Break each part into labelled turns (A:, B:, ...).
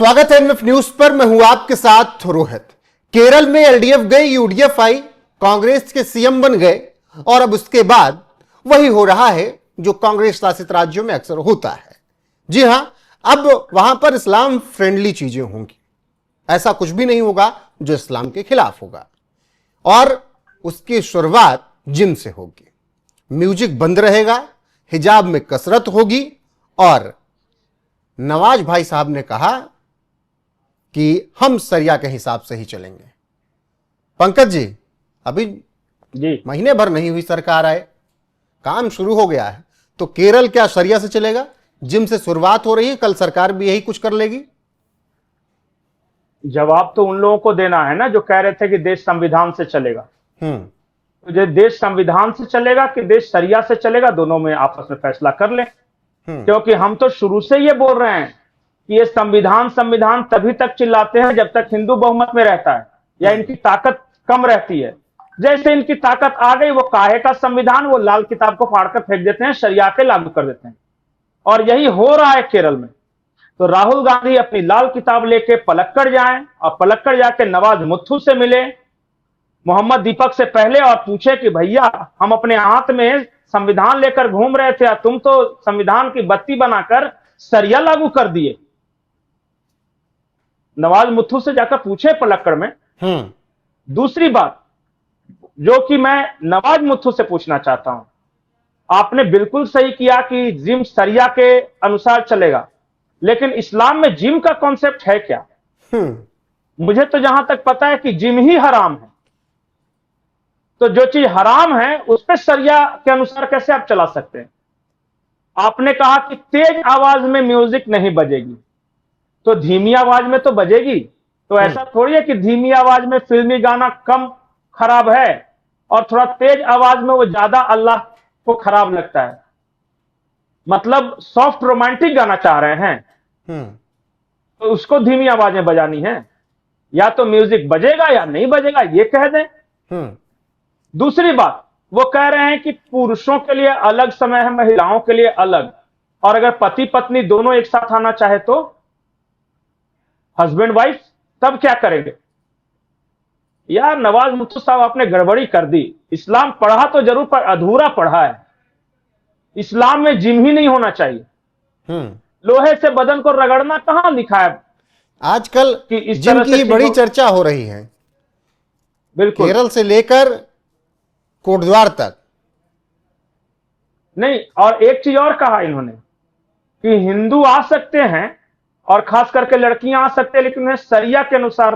A: स्वागत है MF news पर। मैं हूं आपके साथ रोहित। केरल में एलडीएफ गए, यूडीएफ आई, कांग्रेस के सीएम बन गए और अब उसके बाद वही हो रहा है जो कांग्रेस शासित राज्यों में अक्सर होता है। जी हां, अब वहां पर इस्लाम फ्रेंडली चीजें होंगी। ऐसा कुछ भी नहीं होगा जो इस्लाम के खिलाफ होगा और उसकी शुरुआत जिम से होगी। म्यूजिक बंद रहेगा, हिजाब में कसरत होगी और नवाज भाई साहब ने कहा कि हम सरिया के हिसाब से ही चलेंगे। पंकज जी, अभी महीने भर नहीं हुई सरकार आए, काम शुरू हो गया है, तो केरल क्या सरिया से चलेगा? जिम से शुरुआत हो रही है, कल सरकार भी यही कुछ कर लेगी।
B: जवाब तो उन लोगों को देना है ना जो कह रहे थे कि देश संविधान से चलेगा। तो जो देश संविधान से चलेगा कि देश सरिया से चलेगा, दोनों में आपस में फैसला कर लें। क्योंकि हम तो शुरू से ये बोल रहे हैं कि ये संविधान संविधान तभी तक चिल्लाते हैं जब तक हिंदू बहुमत में रहता है या इनकी ताकत कम रहती है। जैसे इनकी ताकत आ गई, वो काहे का संविधान, वो लाल किताब को फाड़कर फेंक देते हैं, शरिया के लागू कर देते हैं। और यही हो रहा है केरल में। तो राहुल गांधी अपनी लाल किताब लेके पलक्कड़ जाएं और पलक्कड़ जाके नवाज मुत्थू से मिले, मोहम्मद दीपक से पहले, और पूछे कि भैया हम अपने हाथ में संविधान लेकर घूम रहे थे, तुम तो संविधान की बत्ती बनाकर सरिया लागू कर दिए। नवाज मुत्थू से जाकर पूछे पलक्कड़ में। दूसरी बात जो कि मैं नवाज मुत्थू से पूछना चाहता हूं, आपने बिल्कुल सही किया कि जिम सरिया के अनुसार चलेगा, लेकिन इस्लाम में जिम का कॉन्सेप्ट है क्या? मुझे तो जहां तक पता है कि जिम ही हराम है। तो जो चीज हराम है उस पर सरिया के अनुसार कैसे आप चला सकते हैं? आपने कहा कि तेज आवाज में म्यूजिक नहीं बजेगी, तो धीमी आवाज में तो बजेगी। तो ऐसा थोड़ी है कि धीमी आवाज में फिल्मी गाना कम खराब है और थोड़ा तेज आवाज में वो ज्यादा अल्लाह को खराब लगता है। मतलब सॉफ्ट रोमांटिक गाना चाह रहे हैं तो उसको धीमी आवाज में बजानी है। या तो म्यूजिक बजेगा या नहीं बजेगा, ये कह दें। दूसरी बात, वो कह रहे हैं कि पुरुषों के लिए अलग समय है, महिलाओं के लिए अलग, और अगर पति पत्नी दोनों एक साथ आना चाहे तो हस्बैंड वाइफ, तब क्या करेंगे? यार नवाज मुत्तू साहब, आपने गड़बड़ी कर दी। इस्लाम पढ़ा तो जरूर पर अधूरा पढ़ा है। इस्लाम में जिम ही नहीं होना चाहिए। लोहे से बदन को रगड़ना कहां लिखा है?
A: आजकल जिम की बड़ी चर्चा हो रही है, बिल्कुल, केरल से लेकर कोटद्वार तक।
B: नहीं, और एक चीज और कहा इन्होंने कि हिंदू आ सकते हैं और खास करके लड़कियां आ सकते हैं, लेकिन उन्हें सरिया के अनुसार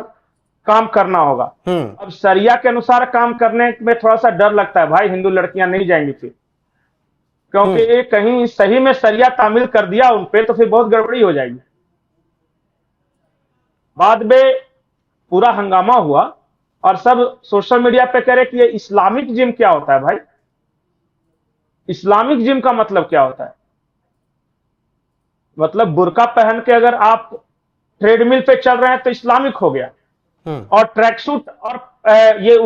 B: काम करना होगा। अब सरिया के अनुसार काम करने में थोड़ा सा डर लगता है भाई, हिंदू लड़कियां नहीं जाएंगी फिर, क्योंकि कहीं सही में सरिया तामील कर दिया उन पे तो फिर बहुत गड़बड़ी हो जाएगी। बाद में पूरा हंगामा हुआ और सब सोशल मीडिया पे कह रहे कि ये इस्लामिक जिम क्या होता है भाई? इस्लामिक जिम का मतलब क्या होता है? मतलब बुर्का पहन के अगर आप ट्रेडमिल पे चल रहे हैं तो इस्लामिक हो गया, और ट्रैक सूट और ये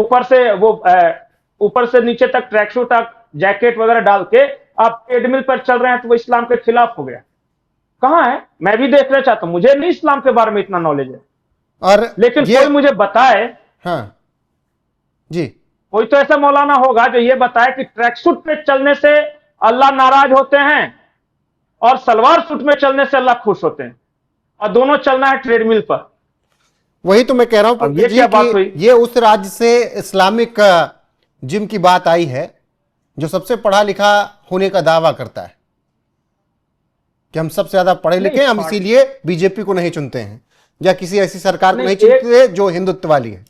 B: ऊपर से नीचे तक ट्रैक सूट, जैकेट वगैरह डाल के आप ट्रेडमिल पर चल रहे हैं तो वो इस्लाम के खिलाफ हो गया। कहां है? मैं भी देखना चाहता हूं, मुझे नहीं इस्लाम के बारे में इतना नॉलेज है,
A: और
B: लेकिन कोई मुझे बताए।
A: हाँ जी,
B: कोई तो ऐसा मौलाना होगा जो ये बताए कि ट्रैक सूट पे चलने से अल्लाह नाराज होते हैं और सलवार सूट में चलने से अल्लाह खुश होते हैं, और दोनों चलना है ट्रेडमिल पर।
A: वही तो मैं कह रहा हूं
B: ये क्या बात हुई?
A: ये उस राज्य से इस्लामिक जिम की बात आई है जो सबसे पढ़ा लिखा होने का दावा करता है कि हम सबसे ज्यादा पढ़े लिखे हैं, हम इसीलिए बीजेपी को नहीं चुनते हैं या किसी ऐसी सरकार को नहीं चुनते जो हिंदुत्व वाली है।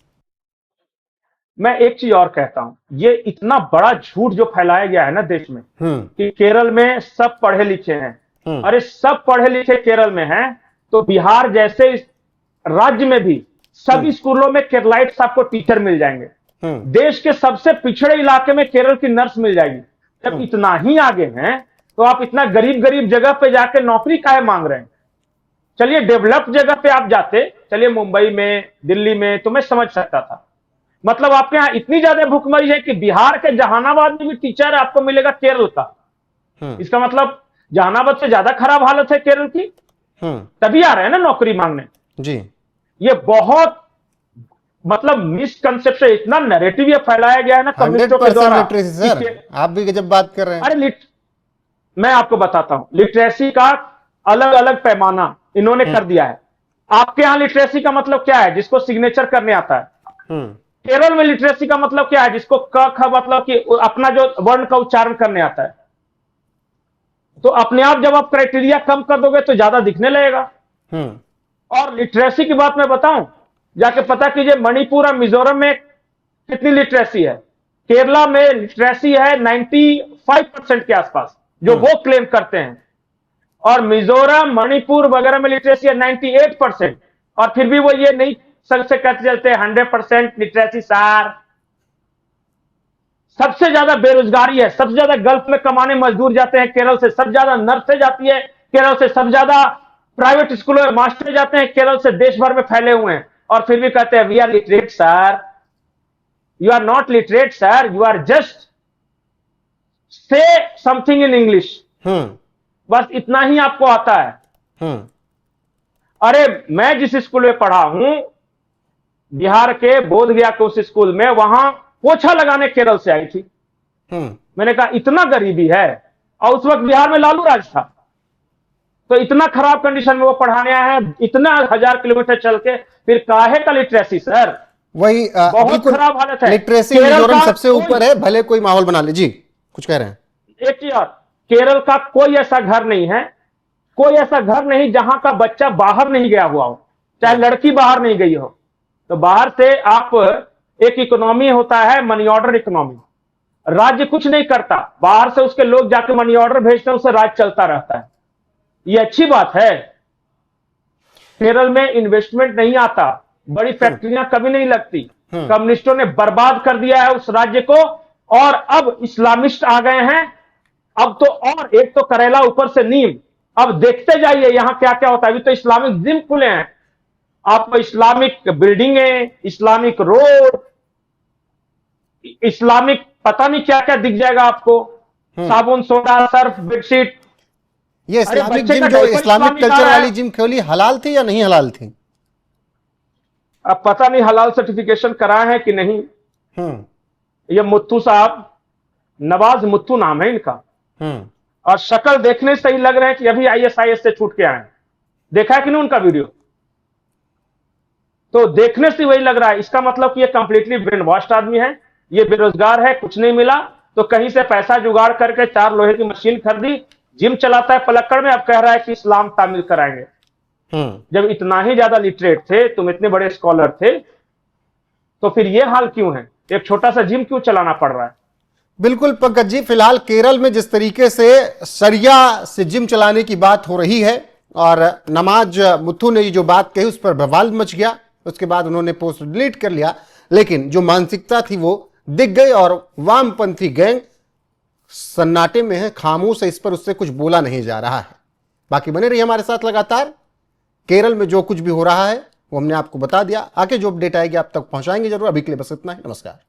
B: मैं एक चीज और कहता हूं, ये इतना बड़ा झूठ जो फैलाया गया है ना देश में कि केरल में सब पढ़े लिखे हैं। अरे सब पढ़े लिखे केरल में हैं तो बिहार जैसे राज्य में भी सभी स्कूलों में केरलाइट्स आपको टीचर मिल जाएंगे। देश के सबसे पिछड़े इलाके में केरल की नर्स मिल जाएगी। जब इतना ही आगे हैं तो आप इतना गरीब गरीब जगह पे जाके नौकरी काहे मांग रहे हैं? चलिए डेवलप्ड जगह पे आप जाते, चलिए मुंबई में, दिल्ली में, तो मैं समझ सकता था। मतलब आपके यहाँ इतनी ज्यादा भुखमरी है कि बिहार के जहानाबाद में भी टीचर आपको मिलेगा केरल का। इसका मतलब जहानाबाद से ज्यादा खराब हालत है केरल की, तभी आ रहे हैं ना नौकरी मांगने।
A: जी,
B: ये बहुत मतलब मिसकंसेप्शन, इतना नैरेटिव ये फैलाया गया है ना कम्युनिस्टों के
A: 100%
B: द्वारा
A: लिटरेसी सर,
B: कि-
A: आप भी गजब बात कर रहे हैं।
B: अरे मैं आपको बताता हूं, लिटरेसी का अलग अलग पैमाना इन्होंने कर दिया है। आपके यहां लिटरेसी का मतलब क्या है? जिसको सिग्नेचर करने आता है।
A: हम्म,
B: केरल में लिटरेसी का मतलब क्या है? जिसको क ख मतलब कि अपना जो वर्ण का उच्चारण करने आता है। तो अपने आप जब आप क्राइटेरिया कम कर दोगे तो ज्यादा दिखने लगेगा।
A: हम्म,
B: और लिटरेसी की बात मैं बताऊं, जाके पता कीजिए मणिपुर और मिजोरम में कितनी लिटरेसी है। केरला में लिटरेसी है 95% के आसपास, जो वो क्लेम करते हैं। और मिजोरम, मणिपुर वगैरह में लिटरेसी है 98%। और फिर भी वो ये नहीं संग से कहते चलते 100% लिटरेसी सार। सबसे ज्यादा बेरोजगारी है, सबसे ज्यादा गल्फ में कमाने मजदूर जाते हैं केरल से, सबसे ज्यादा नर्सें जाती है केरल से, सबसे ज्यादा प्राइवेट स्कूलों में मास्टर जाते हैं केरल से, देश भर में फैले हुए हैं। और फिर भी कहते हैं we are literate sir. You are not literate sir, you are just say something in English. बस इतना ही आपको आता है। अरे मैं जिस स्कूल में पढ़ा हूं, बिहार के बोध गया के उस स्कूल में, वहां पोछा लगाने केरल से आई थी। मैंने कहा इतना गरीबी है। और उस वक्त बिहार में लालू राज था। तो इतना खराब कंडीशन में वो पढ़ाने आए हैं, इतना 1000 किलोमीटर चल के, फिर काहे का लिटरेसी सर?
A: वही
B: बहुत खराब हालत है।
A: लिटरेसी मिजोरम सबसे ऊपर है, भले कोई माहौल बना ले। जी, कुछ कह रहे हैं?
B: एक चीज और, केरल का कोई ऐसा घर नहीं है, कोई ऐसा घर नहीं जहां का बच्चा बाहर नहीं गया हुआ हो, चाहे लड़की बाहर नहीं गई हो। तो बाहर से आप, एक इकोनॉमी होता है मनी ऑर्डर इकोनॉमी, राज्य कुछ नहीं करता, बाहर से उसके लोग जाके मनी ऑर्डर भेजते हैं, उससे राज्य चलता रहता है। ये अच्छी बात है। केरल में इन्वेस्टमेंट नहीं आता, बड़ी फैक्ट्रियां कभी नहीं लगती। कम्युनिस्टों ने बर्बाद कर दिया है उस राज्य को। और अब इस्लामिस्ट आ गए हैं। अब तो और एक तो करेला ऊपर से नीम। अब देखते जाइए यहां क्या क्या होता है। अभी तो इस्लामिक जिम खुले हैं, आपको इस्लामिक बिल्डिंगें, इस्लामिक रोड, इस्लामिक पता नहीं क्या क्या दिख जाएगा आपको। साबुन, सोडा, सर्फ, बेडशीट।
A: ये इस्लामिक जिम, जो इस्लामिक कल्चर वाली जिम खोली, हलाल थी या नहीं हलाल थी?
B: अब पता नहीं हलाल सर्टिफिकेशन कराए हैं कि नहीं। ये मुत्तू साहब, नवाज मुत्तू नाम है इनका। और शक्ल देखने से ही लग रहे हैं कि अभी ISIS से छूट के आए हैं। देखा है कि नहीं उनका वीडियो? तो देखने से वही लग रहा है। इसका मतलब कि ये कंप्लीटली ब्रेन वॉश्ड आदमी है। ये बेरोजगार है, कुछ नहीं मिला तो कहीं से पैसा जुगाड़ करके 4 लोहे की मशीन खरीदी, जिम चलाता है पलक्कड़ में। अब कह रहा है कि इस्लाम तामील कराएंगे। जब इतना ही ज्यादा लिटरेट थे, तुम इतने बड़े स्कॉलर थे, तो फिर ये हाल क्यों है? एक छोटा सा जिम क्यों चलाना पड़ रहा है?
A: बिल्कुल पंकज जी, फिलहाल केरल में जिस तरीके से सरिया से जिम चलाने की बात हो रही है, और नमाज मुथु ने जो बात कही उस पर बवाल मच गया। उसके बाद उन्होंने पोस्ट डिलीट कर लिया, लेकिन जो मानसिकता थी वो दिख गई और वामपंथी गैंग सन्नाटे में है, खामोश है, इस पर उससे कुछ बोला नहीं जा रहा है। बाकी बने रहिए हमारे साथ लगातार। केरल में जो कुछ भी हो रहा है वो हमने आपको बता दिया। आगे जो अपडेट आएगी आप तक पहुंचाएंगे जरूर। अभी के लिए बस इतना ही। नमस्कार।